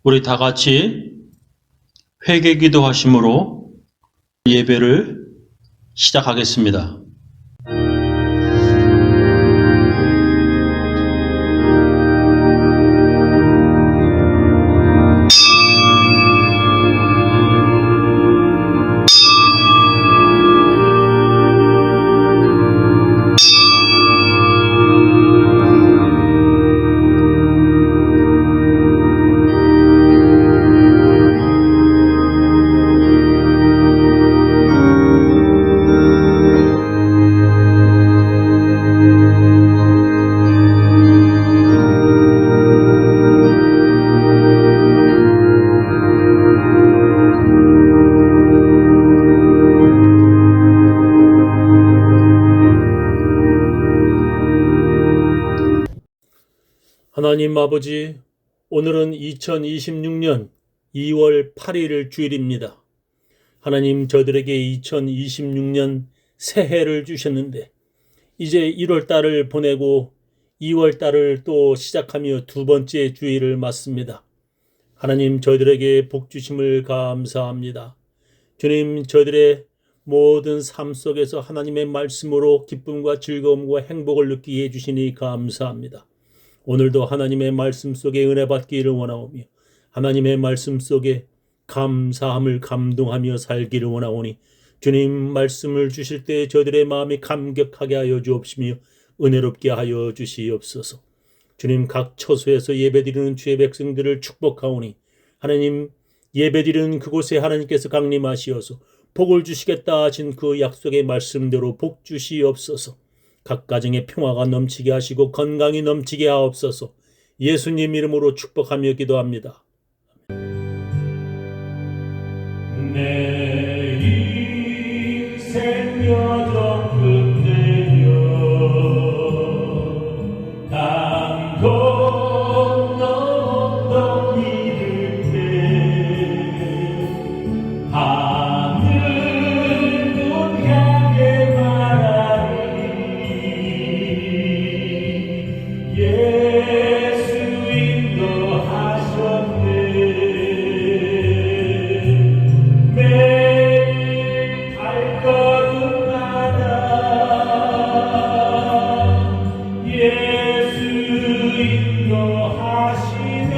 우리 다 같이 회개 기도하심으로 예배를 시작하겠습니다. 하나님 아버지, 오늘은 2026년 2월 8일 주일입니다. 하나님, 저들에게 2026년 새해를 주셨는데 이제 1월 달을 보내고 2월 달을 또 시작하며 두 번째 주일을 맞습니다. 하나님, 저희들에게 복 주심을 감사합니다. 주님, 저희들의 모든 삶 속에서 하나님의 말씀으로 기쁨과 즐거움과 행복을 느끼게 해주시니 감사합니다. 오늘도 하나님의 말씀 속에 은혜 받기를 원하오며 하나님의 말씀 속에 감사함을 감동하며 살기를 원하오니 주님 말씀을 주실 때 저들의 마음이 감격하게 하여 주옵시며 은혜롭게 하여 주시옵소서. 주님, 각 처소에서 예배드리는 주의 백성들을 축복하오니 하나님, 예배드리는 그곳에 하나님께서 강림하시어서 복을 주시겠다 하신 그 약속의 말씀대로 복 주시옵소서. 각 가정에 평화가 넘치게 하시고 건강이 넘치게 하옵소서. 예수님 이름으로 축복하며 기도합니다. 내 인생 여정 끝내며 강 건너 이를 때 하늘 문 향해 말하리 예수 인도하셨네. 매일 발걸음마다 예수 인도하시네.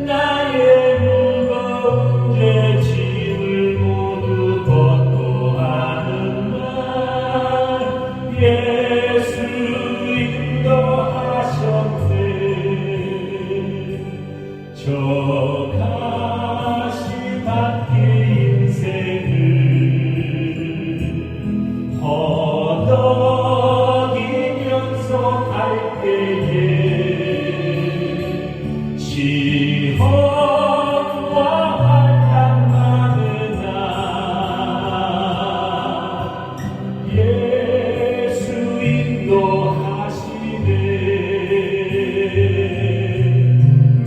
나의 무거운 죄 짐을 모두 벗고 하는 날 예수 인도하셨네. 저 가시 밖의 인생을 허덕이면서 갈 때에 시험과 환난 많으나 예수 인도하시네.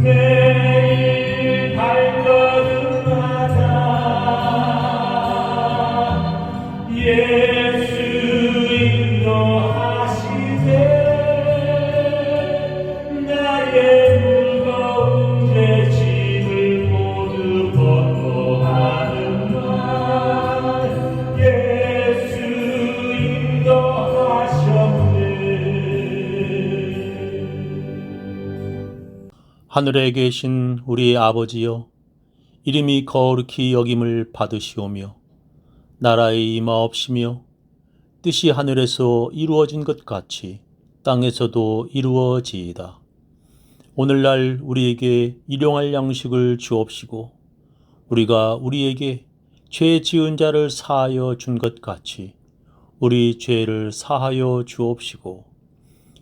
매일 발걸음마다 예수 인도하시네. 나의 무거운 죄 짐을 모두 벗고 하는 날 예수 인도하셨네. 하늘에 계신 우리 아버지여, 이름이 거룩히 여김을 받으시오며 나라의 임하옵시며 뜻이 하늘에서 이루어진 것 같이 땅에서도 이루어지이다. 오늘날 우리에게 일용할 양식을 주옵시고 우리가 우리에게 죄 지은 자를 사하여 준 것 같이 우리 죄를 사하여 주옵시고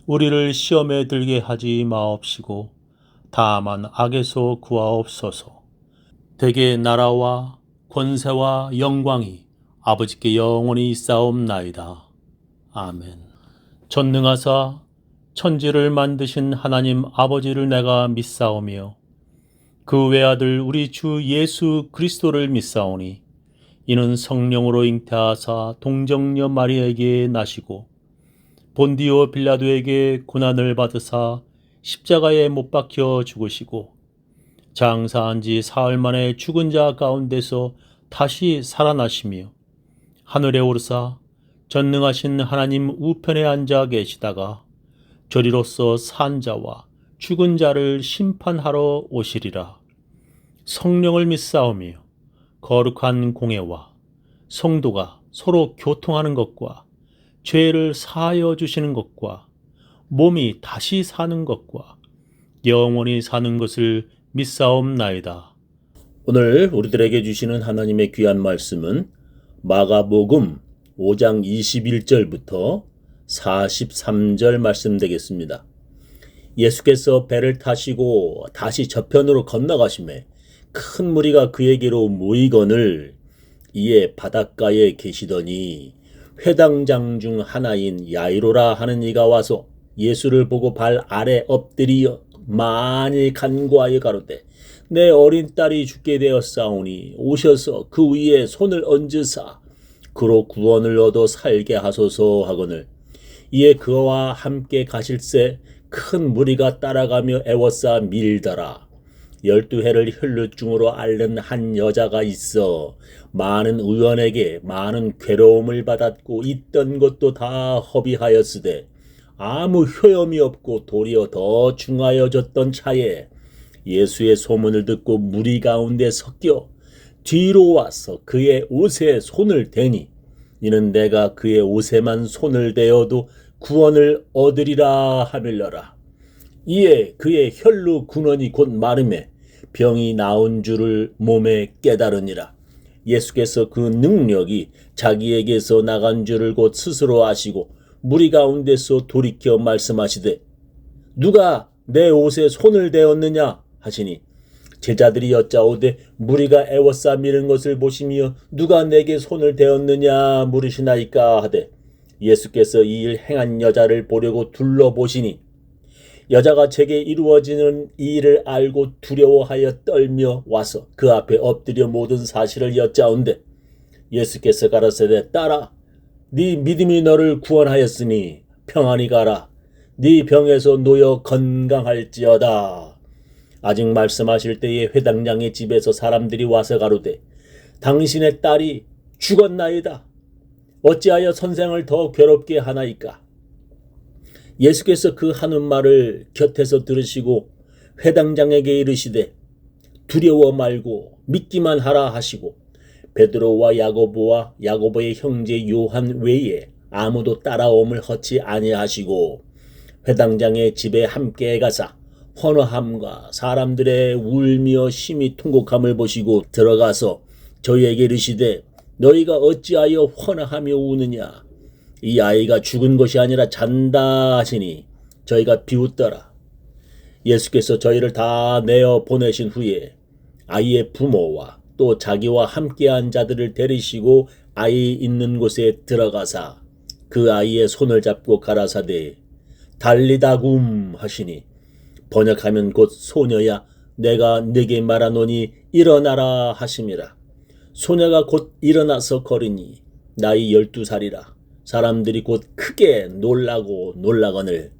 우리를 시험에 들게 하지 마옵시고 다만 악에서 구하옵소서. 대개 나라와 권세와 영광이 아버지께 영원히 있사옵나이다. 아멘. 전능하사 천지를 만드신 하나님 아버지를 내가 믿사오며 그 외아들 우리 주 예수 그리스도를 믿사오니 이는 성령으로 잉태하사 동정녀 마리아에게 나시고 본디오 빌라도에게 고난을 받으사 십자가에 못 박혀 죽으시고 장사한 지 사흘 만에 죽은 자 가운데서 다시 살아나시며 하늘에 오르사 전능하신 하나님 우편에 앉아 계시다가 저리로서 산 자와 죽은 자를 심판하러 오시리라. 성령을 믿사오며 거룩한 공회와 성도가 서로 교통하는 것과 죄를 사하여 주시는 것과 몸이 다시 사는 것과 영원히 사는 것을 믿사옵나이다. 오늘 우리들에게 주시는 하나님의 귀한 말씀은 마가복음 5장 21절부터 43절 말씀 되겠습니다. 예수께서 배를 타시고 다시 저편으로 건너가시매 큰 무리가 그에게로 모이거늘 이에 바닷가에 계시더니 회당장 중 하나인 야이로라 하는 이가 와서 예수를 보고 발 아래 엎드리어 많이 간구하여 가로되 내 어린 딸이 죽게 되었사오니 오셔서 그 위에 손을 얹으사 그로 구원을 얻어 살게 하소서 하거늘 이에 그와 함께 가실새 큰 무리가 따라가며 애워싸 밀더라. 12해를 혈루증으로 앓는 한 여자가 있어 많은 의원에게 많은 괴로움을 받았고 있던 것도 다 허비하였으되 아무 효염이 없고 도리어 더 중하여졌던 차에 예수의 소문을 듣고 무리 가운데 섞여 뒤로 와서 그의 옷에 손을 대니 이는 내가 그의 옷에만 손을 대어도 구원을 얻으리라 하밀러라. 이에 그의 혈루 군원이 곧 마름에 병이 나온 줄을 몸에 깨달으니라. 예수께서 그 능력이 자기에게서 나간 줄을 곧 스스로 아시고 무리 가운데서 돌이켜 말씀하시되 누가 내 옷에 손을 대었느냐 하시니 제자들이 여짜오되 무리가 애워싸 미는 것을 보시며 누가 내게 손을 대었느냐 물으시나이까 하되 예수께서 이 일 행한 여자를 보려고 둘러보시니 여자가 제게 이루어지는 이 일을 알고 두려워하여 떨며 와서 그 앞에 엎드려 모든 사실을 여짜온대 예수께서 가라사대 딸아 네 믿음이 너를 구원하였으니 평안히 가라 네 병에서 놓여 건강할지어다. 아직 말씀하실 때에 회당장의 집에서 사람들이 와서 가로되 당신의 딸이 죽었나이다. 어찌하여 선생을 더 괴롭게 하나이까. 예수께서 그 하는 말을 곁에서 들으시고 회당장에게 이르시되 두려워 말고 믿기만 하라 하시고 베드로와 야고보와 야고보의 형제 요한 외에 아무도 따라옴을 허치 아니하시고 회당장의 집에 함께 가사 헌화함과 사람들의 울며 심히 통곡함을 보시고 들어가서 저희에게 이르시되 너희가 어찌하여 헌화하며 우느냐 이 아이가 죽은 것이 아니라 잔다 하시니 저희가 비웃더라. 예수께서 저희를 다 내어 보내신 후에 아이의 부모와 또 자기와 함께한 자들을 데리시고 아이 있는 곳에 들어가사 그 아이의 손을 잡고 가라사대 달리다굼 하시니 번역하면 곧 소녀야 내가 네게 말하노니 일어나라 하심이라. 소녀가 곧 일어나서 걸으니 나이 12살이라. 사람들이 곧 크게 놀라거늘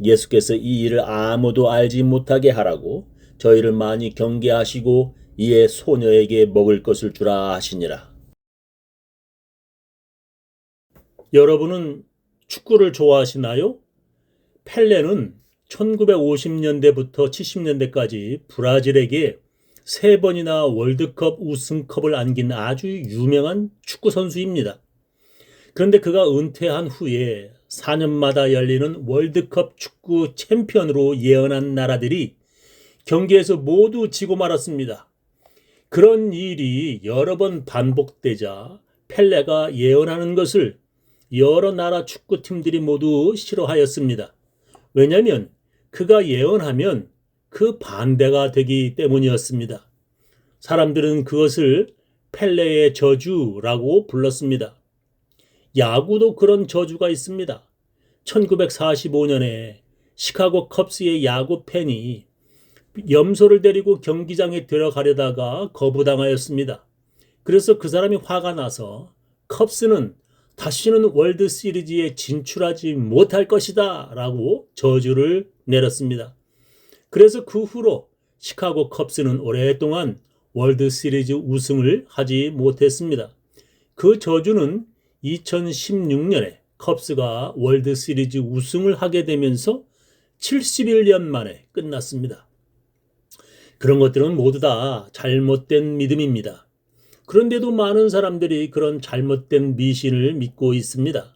예수께서 이 일을 아무도 알지 못하게 하라고 저희를 많이 경계하시고 이에 소녀에게 먹을 것을 주라 하시니라. 여러분은 축구를 좋아하시나요? 펠레는 1950년대부터 70년대까지 브라질에게 3번이나 월드컵 우승컵을 안긴 아주 유명한 축구 선수입니다. 그런데 그가 은퇴한 후에 4년마다 열리는 월드컵 축구 챔피언으로 예언한 나라들이 경기에서 모두 지고 말았습니다. 그런 일이 여러 번 반복되자 펠레가 예언하는 것을 여러 나라 축구팀들이 모두 싫어하였습니다. 왜냐하면 그가 예언하면 그 반대가 되기 때문이었습니다. 사람들은 그것을 펠레의 저주라고 불렀습니다. 야구도 그런 저주가 있습니다. 1945년에 시카고 컵스의 야구 팬이 염소를 데리고 경기장에 들어가려다가 거부당하였습니다. 그래서 그 사람이 화가 나서 컵스는 다시는 월드 시리즈에 진출하지 못할 것이다 라고 저주를 내렸습니다. 그래서 그 후로 시카고 컵스는 오랫동안 월드 시리즈 우승을 하지 못했습니다. 그 저주는 2016년에 컵스가 월드 시리즈 우승을 하게 되면서 71년 만에 끝났습니다. 그런 것들은 모두 다 잘못된 믿음입니다. 그런데도 많은 사람들이 그런 잘못된 미신을 믿고 있습니다.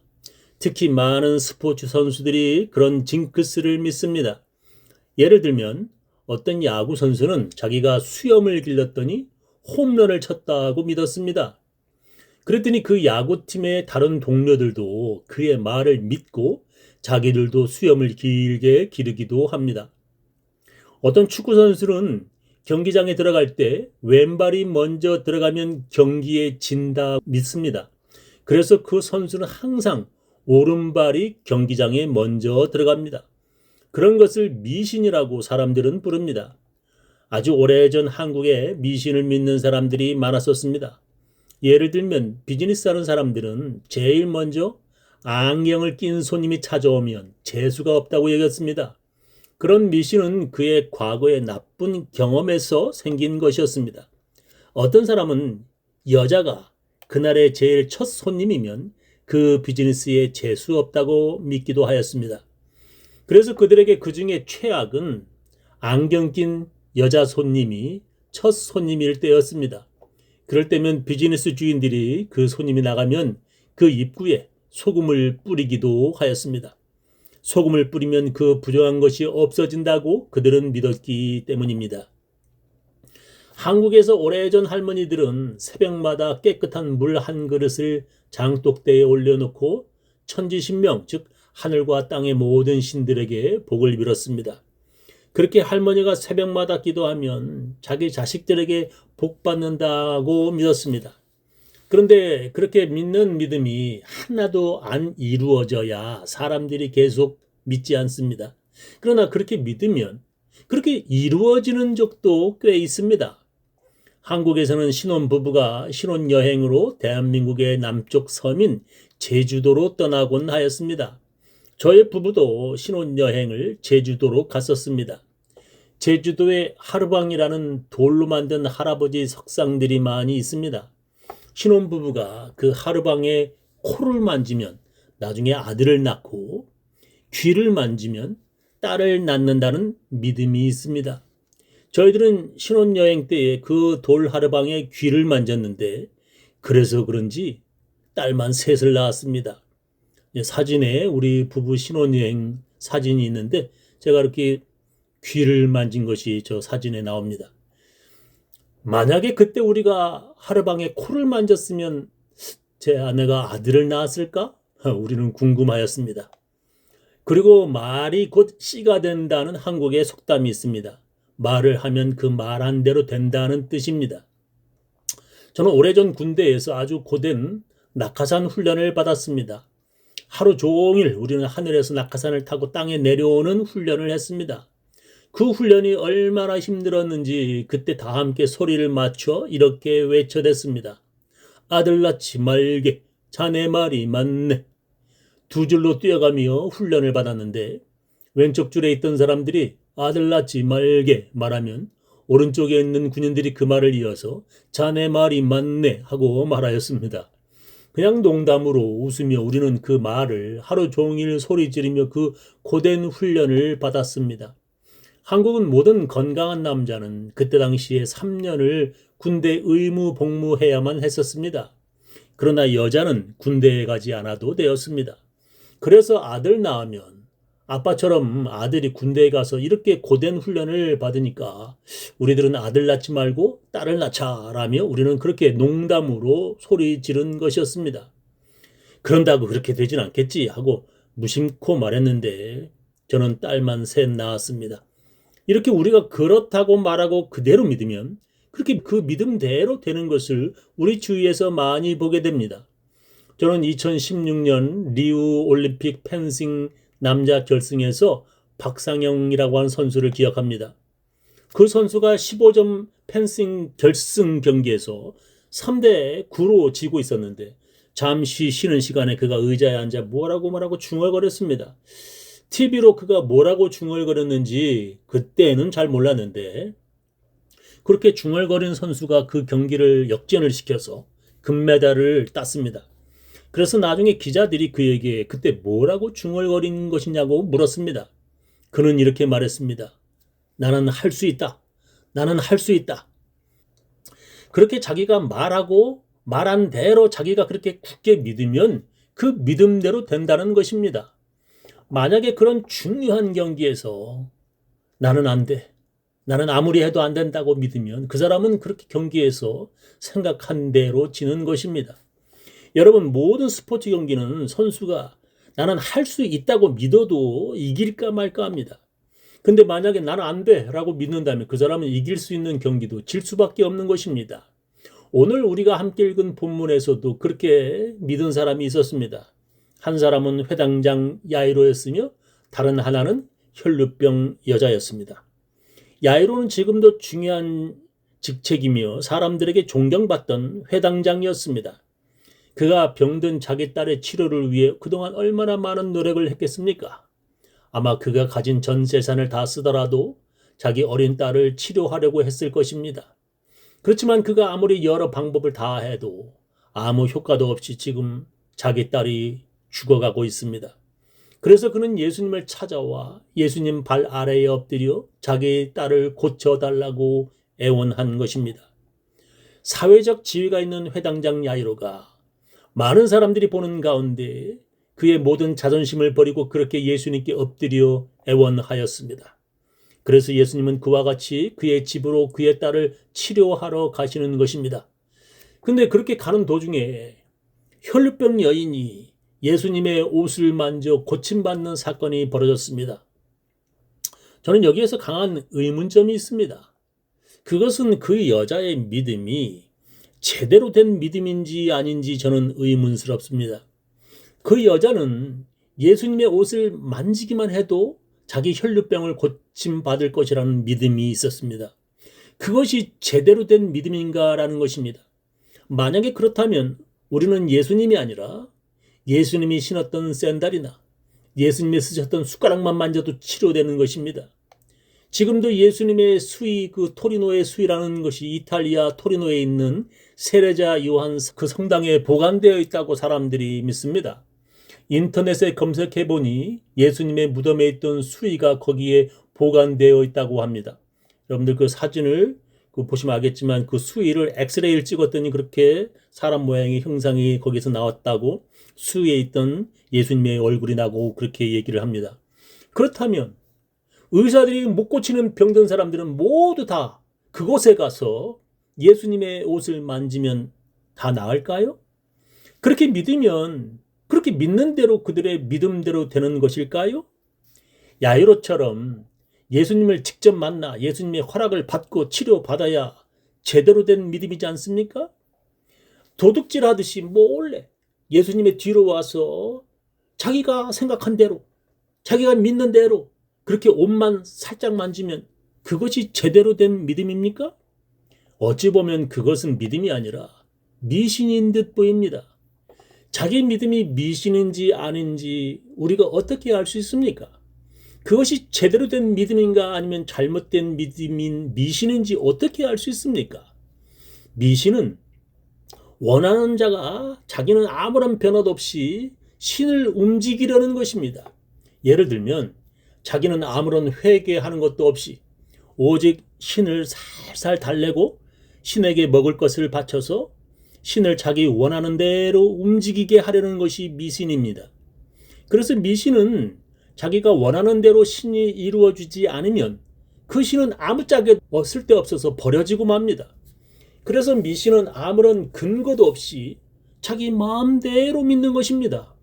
특히 많은 스포츠 선수들이 그런 징크스를 믿습니다. 예를 들면 어떤 야구 선수는 자기가 수염을 길렀더니 홈런을 쳤다고 믿었습니다. 그랬더니 그 야구팀의 다른 동료들도 그의 말을 믿고 자기들도 수염을 길게 기르기도 합니다. 어떤 축구 선수는 경기장에 들어갈 때 왼발이 먼저 들어가면 경기에 진다 믿습니다. 그래서 그 선수는 항상 오른발이 경기장에 먼저 들어갑니다. 그런 것을 미신이라고 사람들은 부릅니다. 아주 오래전 한국에 미신을 믿는 사람들이 많았었습니다. 예를 들면 비즈니스 하는 사람들은 제일 먼저 안경을 낀 손님이 찾아오면 재수가 없다고 여겼습니다. 그런 미신은 그의 과거의 나쁜 경험에서 생긴 것이었습니다. 어떤 사람은 여자가 그날의 제일 첫 손님이면 그 비즈니스에 재수 없다고 믿기도 하였습니다. 그래서 그들에게 그 중에 최악은 안경 낀 여자 손님이 첫 손님일 때였습니다. 그럴 때면 비즈니스 주인들이 그 손님이 나가면 그 입구에 소금을 뿌리기도 하였습니다. 소금을 뿌리면 그 부정한 것이 없어진다고 그들은 믿었기 때문입니다. 한국에서 오래전 할머니들은 새벽마다 깨끗한 물 한 그릇을 장독대에 올려놓고 천지신명, 즉 하늘과 땅의 모든 신들에게 복을 빌었습니다. 그렇게 할머니가 새벽마다 기도하면 자기 자식들에게 복 받는다고 믿었습니다. 그런데 그렇게 믿는 믿음이 하나도 안 이루어져야 사람들이 계속 믿지 않습니다. 그러나 그렇게 믿으면 그렇게 이루어지는 적도 꽤 있습니다. 한국에서는 신혼부부가 신혼여행으로 대한민국의 남쪽 섬인 제주도로 떠나곤 하였습니다. 저의 부부도 신혼여행을 제주도로 갔었습니다. 제주도에 하르방이라는 돌로 만든 할아버지 석상들이 많이 있습니다. 신혼부부가 그 하르방에 코를 만지면 나중에 아들을 낳고 귀를 만지면 딸을 낳는다는 믿음이 있습니다. 저희들은 신혼여행 때에 그 돌 하르방에 귀를 만졌는데 그래서 그런지 딸만 셋을 낳았습니다. 사진에 우리 부부 신혼여행 사진이 있는데 제가 이렇게 귀를 만진 것이 저 사진에 나옵니다. 만약에 그때 우리가 하르방에 코를 만졌으면 제 아내가 아들을 낳았을까? 우리는 궁금하였습니다. 그리고 말이 곧 씨가 된다는 한국의 속담이 있습니다. 말을 하면 그 말한 대로 된다는 뜻입니다. 저는 오래전 군대에서 아주 고된 낙하산 훈련을 받았습니다. 하루 종일 우리는 하늘에서 낙하산을 타고 땅에 내려오는 훈련을 했습니다. 그 훈련이 얼마나 힘들었는지 그때 다 함께 소리를 맞춰 이렇게 외쳐댔습니다. 아들 낳지 말게 자네 말이 맞네. 두 줄로 뛰어가며 훈련을 받았는데 왼쪽 줄에 있던 사람들이 아들 낳지 말게 말하면 오른쪽에 있는 군인들이 그 말을 이어서 자네 말이 맞네 하고 말하였습니다. 그냥 농담으로 웃으며 우리는 그 말을 하루 종일 소리 지르며 그 고된 훈련을 받았습니다. 한국은 모든 건강한 남자는 그때 당시에 3년을 군대 의무 복무해야만 했었습니다. 그러나 여자는 군대에 가지 않아도 되었습니다. 그래서 아들 낳으면 아빠처럼 아들이 군대에 가서 이렇게 고된 훈련을 받으니까 우리들은 아들 낳지 말고 딸을 낳자라며 우리는 그렇게 농담으로 소리 지른 것이었습니다. 그런다고 그렇게 되진 않겠지 하고 무심코 말했는데 저는 딸만 셋 낳았습니다. 이렇게 우리가 그렇다고 말하고 그대로 믿으면 그렇게 그 믿음대로 되는 것을 우리 주위에서 많이 보게 됩니다. 저는 2016년 리우 올림픽 펜싱 남자 결승에서 박상영이라고 하는 선수를 기억합니다. 그 선수가 15점 펜싱 결승 경기에서 3대 9로 지고 있었는데 잠시 쉬는 시간에 그가 의자에 앉아 뭐라고 중얼거렸습니다. TV로 그가 뭐라고 중얼거렸는지 그때는 잘 몰랐는데 그렇게 중얼거린 선수가 그 경기를 역전을 시켜서 금메달을 땄습니다. 그래서 나중에 기자들이 그에게 그때 뭐라고 중얼거린 것이냐고 물었습니다. 그는 이렇게 말했습니다. 나는 할 수 있다. 나는 할 수 있다. 그렇게 자기가 말한 대로 자기가 그렇게 굳게 믿으면 그 믿음대로 된다는 것입니다. 만약에 그런 중요한 경기에서 나는 안 돼. 나는 아무리 해도 안 된다고 믿으면 그 사람은 그렇게 경기에서 생각한 대로 지는 것입니다. 여러분, 모든 스포츠 경기는 선수가 나는 할 수 있다고 믿어도 이길까 말까 합니다. 근데 만약에 나는 안 돼 라고 믿는다면 그 사람은 이길 수 있는 경기도 질 수밖에 없는 것입니다. 오늘 우리가 함께 읽은 본문에서도 그렇게 믿은 사람이 있었습니다. 한 사람은 회당장 야이로였으며 다른 하나는 혈루병 여자였습니다. 야이로는 지금도 중요한 직책이며 사람들에게 존경받던 회당장이었습니다. 그가 병든 자기 딸의 치료를 위해 그동안 얼마나 많은 노력을 했겠습니까? 아마 그가 가진 전 재산을 다 쓰더라도 자기 어린 딸을 치료하려고 했을 것입니다. 그렇지만 그가 아무리 여러 방법을 다 해도 아무 효과도 없이 지금 자기 딸이 죽어가고 있습니다. 그래서 그는 예수님을 찾아와 예수님 발 아래에 엎드려 자기 딸을 고쳐달라고 애원한 것입니다. 사회적 지위가 있는 회당장 야이로가 많은 사람들이 보는 가운데 그의 모든 자존심을 버리고 그렇게 예수님께 엎드려 애원하였습니다. 그래서 예수님은 그와 같이 그의 집으로 그의 딸을 치료하러 가시는 것입니다. 근데 그렇게 가는 도중에 혈루병 여인이 예수님의 옷을 만져 고침받는 사건이 벌어졌습니다. 저는 여기에서 강한 의문점이 있습니다. 그것은 그 여자의 믿음이 제대로 된 믿음인지 아닌지 저는 의문스럽습니다. 그 여자는 예수님의 옷을 만지기만 해도 자기 혈루병을 고침받을 것이라는 믿음이 있었습니다. 그것이 제대로 된 믿음인가라는 것입니다. 만약에 그렇다면 우리는 예수님이 아니라 예수님이 신었던 샌들이나 예수님이 쓰셨던 숟가락만 만져도 치료되는 것입니다. 지금도 예수님의 수의, 그 토리노의 수의라는 것이 이탈리아 토리노에 있는 세례자 요한 그 성당에 보관되어 있다고 사람들이 믿습니다. 인터넷에 검색해 보니 예수님의 무덤에 있던 수의가 거기에 보관되어 있다고 합니다. 여러분들 그 사진을 보시면 알겠지만 그 수의를 엑스레이를 찍었더니 그렇게 사람 모양의 형상이 거기서 나왔다고 수의에 있던 예수님의 얼굴이 나고 그렇게 얘기를 합니다. 그렇다면 의사들이 못 고치는 병든 사람들은 모두 다 그곳에 가서 예수님의 옷을 만지면 다 나을까요? 그렇게 믿으면 그렇게 믿는 대로 그들의 믿음대로 되는 것일까요? 야이로처럼 예수님을 직접 만나 예수님의 허락을 받고 치료받아야 제대로 된 믿음이지 않습니까? 도둑질하듯이 몰래 예수님의 뒤로 와서 자기가 생각한 대로 자기가 믿는 대로 그렇게 옷만 살짝 만지면 그것이 제대로 된 믿음입니까? 어찌 보면 그것은 믿음이 아니라 미신인 듯 보입니다. 자기 믿음이 미신인지 아닌지 우리가 어떻게 알 수 있습니까? 그것이 제대로 된 믿음인가 아니면 잘못된 믿음인 미신인지 어떻게 알 수 있습니까? 미신은 원하는 자가 자기는 아무런 변화도 없이 신을 움직이려는 것입니다. 예를 들면 자기는 아무런 회개하는 것도 없이 오직 신을 살살 달래고 신에게 먹을 것을 바쳐서 신을 자기 원하는 대로 움직이게 하려는 것이 미신입니다. 그래서 미신은 자기가 원하는 대로 신이 이루어지지 않으면 그 신은 아무짝에 쓸데없어서 버려지고 맙니다. 그래서 미신은 아무런 근거도 없이 자기 마음대로 믿는 것입니다.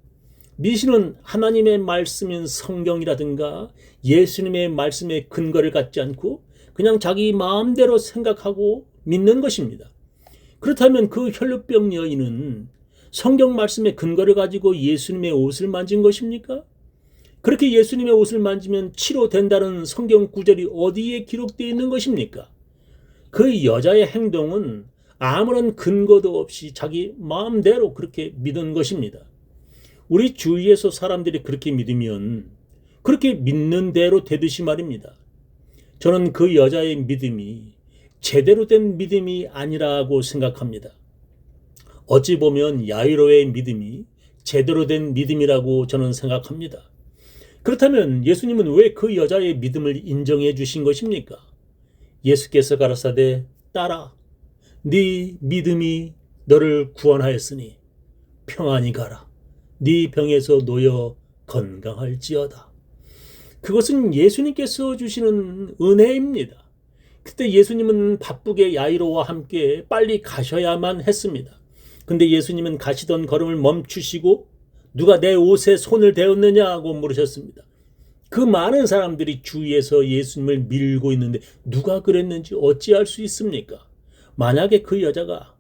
미신은 하나님의 말씀인 성경이라든가 예수님의 말씀에 근거를 갖지 않고 그냥 자기 마음대로 생각하고 믿는 것입니다. 그렇다면 그 혈루병 여인은 성경 말씀의 근거를 가지고 예수님의 옷을 만진 것입니까? 그렇게 예수님의 옷을 만지면 치료된다는 성경 구절이 어디에 기록되어 있는 것입니까? 그 여자의 행동은 아무런 근거도 없이 자기 마음대로 그렇게 믿은 것입니다. 우리 주위에서 사람들이 그렇게 믿으면 그렇게 믿는 대로 되듯이 말입니다. 저는 그 여자의 믿음이 제대로 된 믿음이 아니라고 생각합니다. 어찌 보면 야이로의 믿음이 제대로 된 믿음이라고 저는 생각합니다. 그렇다면 예수님은 왜 그 여자의 믿음을 인정해 주신 것입니까? 예수께서 가라사대 딸아, 네 믿음이 너를 구원하였으니 평안히 가라. 네 병에서 놓여 건강할지어다. 그것은 예수님께서 주시는 은혜입니다. 그때 예수님은 바쁘게 야이로와 함께 빨리 가셔야만 했습니다. 근데 예수님은 가시던 걸음을 멈추시고 누가 내 옷에 손을 대었느냐고 물으셨습니다. 그 많은 사람들이 주위에서 예수님을 밀고 있는데 누가 그랬는지 어찌할 수 있습니까? 만약에 그 여자가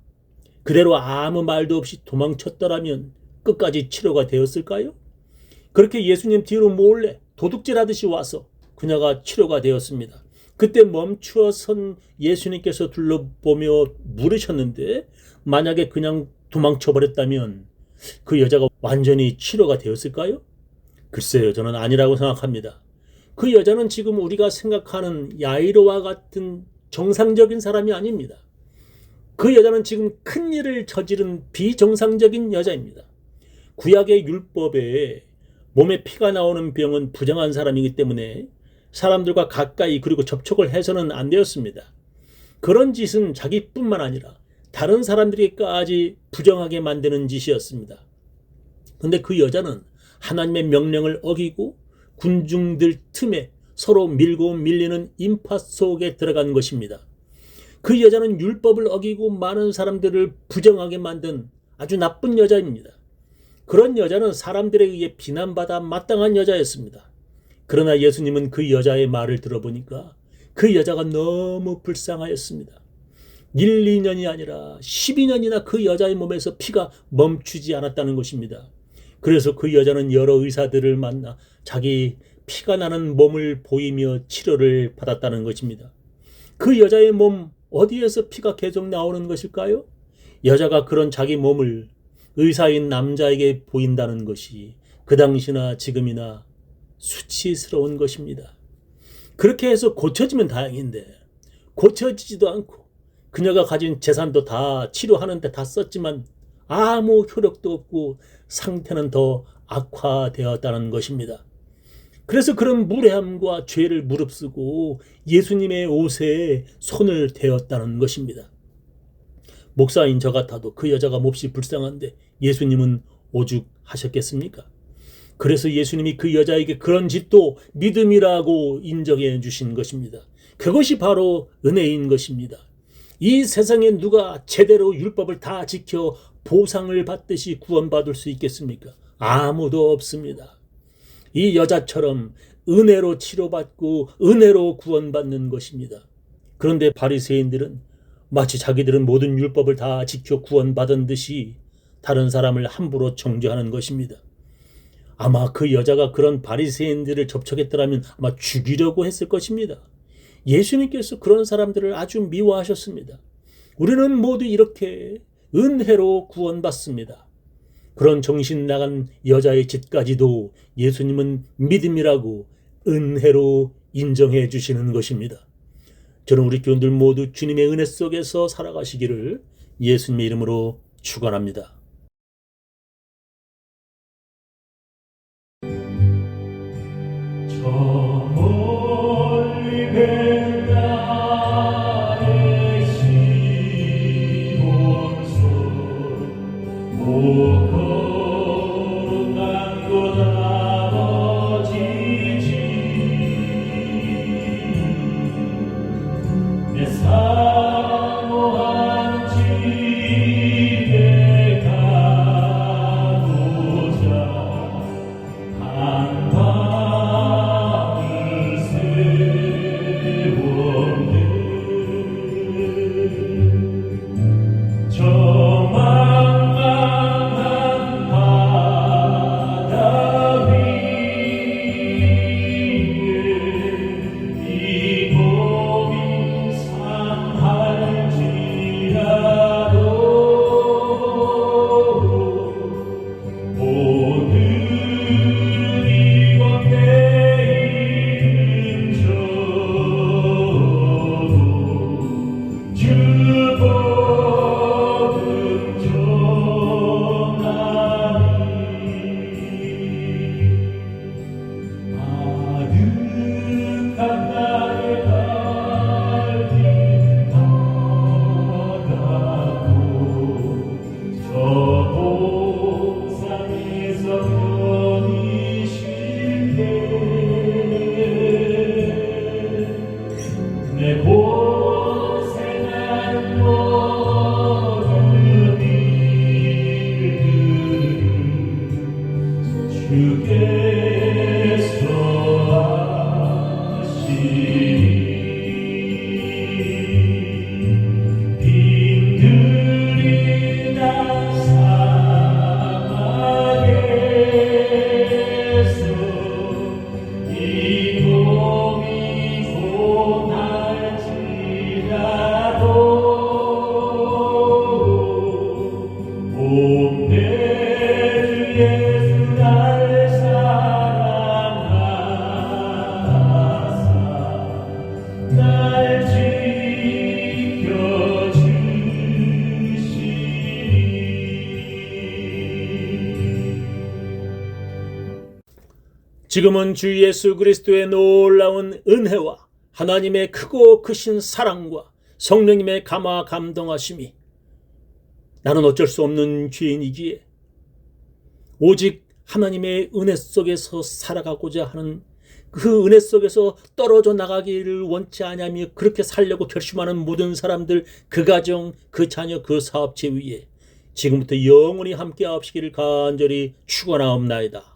그대로 아무 말도 없이 도망쳤더라면 끝까지 치료가 되었을까요? 그렇게 예수님 뒤로 몰래 도둑질하듯이 와서 그녀가 치료가 되었습니다. 그때 멈추어 선 예수님께서 둘러보며 물으셨는데 만약에 그냥 도망쳐버렸다면 그 여자가 완전히 치료가 되었을까요? 글쎄요, 저는 아니라고 생각합니다. 그 여자는 지금 우리가 생각하는 야이로와 같은 정상적인 사람이 아닙니다. 그 여자는 지금 큰 일을 저지른 비정상적인 여자입니다. 구약의 율법에 몸에 피가 나오는 병은 부정한 사람이기 때문에 사람들과 가까이 그리고 접촉을 해서는 안 되었습니다. 그런 짓은 자기뿐만 아니라 다른 사람들에게까지 부정하게 만드는 짓이었습니다. 그런데 그 여자는 하나님의 명령을 어기고 군중들 틈에 서로 밀고 밀리는 인파 속에 들어간 것입니다. 그 여자는 율법을 어기고 많은 사람들을 부정하게 만든 아주 나쁜 여자입니다. 그런 여자는 사람들에 의해 비난받아 마땅한 여자였습니다. 그러나 예수님은 그 여자의 말을 들어보니까 그 여자가 너무 불쌍하였습니다. 1, 2년이 아니라 12년이나 그 여자의 몸에서 피가 멈추지 않았다는 것입니다. 그래서 그 여자는 여러 의사들을 만나 자기 피가 나는 몸을 보이며 치료를 받았다는 것입니다. 그 여자의 몸 어디에서 피가 계속 나오는 것일까요? 여자가 그런 자기 몸을 의사인 남자에게 보인다는 것이 그 당시나 지금이나 수치스러운 것입니다. 그렇게 해서 고쳐지면 다행인데 고쳐지지도 않고 그녀가 가진 재산도 다 치료하는데 다 썼지만 아무 효력도 없고 상태는 더 악화되었다는 것입니다. 그래서 그런 무례함과 죄를 무릅쓰고 예수님의 옷에 손을 대었다는 것입니다. 목사인 저 같아도 그 여자가 몹시 불쌍한데 예수님은 오죽하셨겠습니까? 그래서 예수님이 그 여자에게 그런 짓도 믿음이라고 인정해 주신 것입니다. 그것이 바로 은혜인 것입니다. 이 세상에 누가 제대로 율법을 다 지켜 보상을 받듯이 구원받을 수 있겠습니까? 아무도 없습니다. 이 여자처럼 은혜로 치료받고 은혜로 구원받는 것입니다. 그런데 바리새인들은 마치 자기들은 모든 율법을 다 지켜 구원받은 듯이 다른 사람을 함부로 정죄하는 것입니다. 아마 그 여자가 그런 바리새인들을 접촉했더라면 아마 죽이려고 했을 것입니다. 예수님께서 그런 사람들을 아주 미워하셨습니다. 우리는 모두 이렇게 은혜로 구원받습니다. 그런 정신 나간 여자의 짓까지도 예수님은 믿음이라고 은혜로 인정해 주시는 것입니다. 저는 우리 교인들 모두 주님의 은혜 속에서 살아가시기를 예수님의 이름으로 축원합니다. 저 멀리 뱃나의 시온소 못 거룩한 곳 아버지지 내 사모한 집에 가고자 한밤을 세웠네 저 망망한 바다 위에 이 몸이 산 빈들이 다 사망하겠소. 이 몸이 고날지라도 온 내 주 예수 나를 사랑하사 날 지켜주시니. 지금은 주 예수 그리스도의 놀라운 은혜와 하나님의 크고 크신 사랑과 성령님의 감화 감동하심이 나는 어쩔 수 없는 죄인이기에 오직 하나님의 은혜 속에서 살아가고자 하는 그 은혜 속에서 떨어져 나가기를 원치 않으며 그렇게 살려고 결심하는 모든 사람들, 그 가정, 그 자녀, 그 사업체 위에 지금부터 영원히 함께 하시기를 간절히 축원하옵나이다.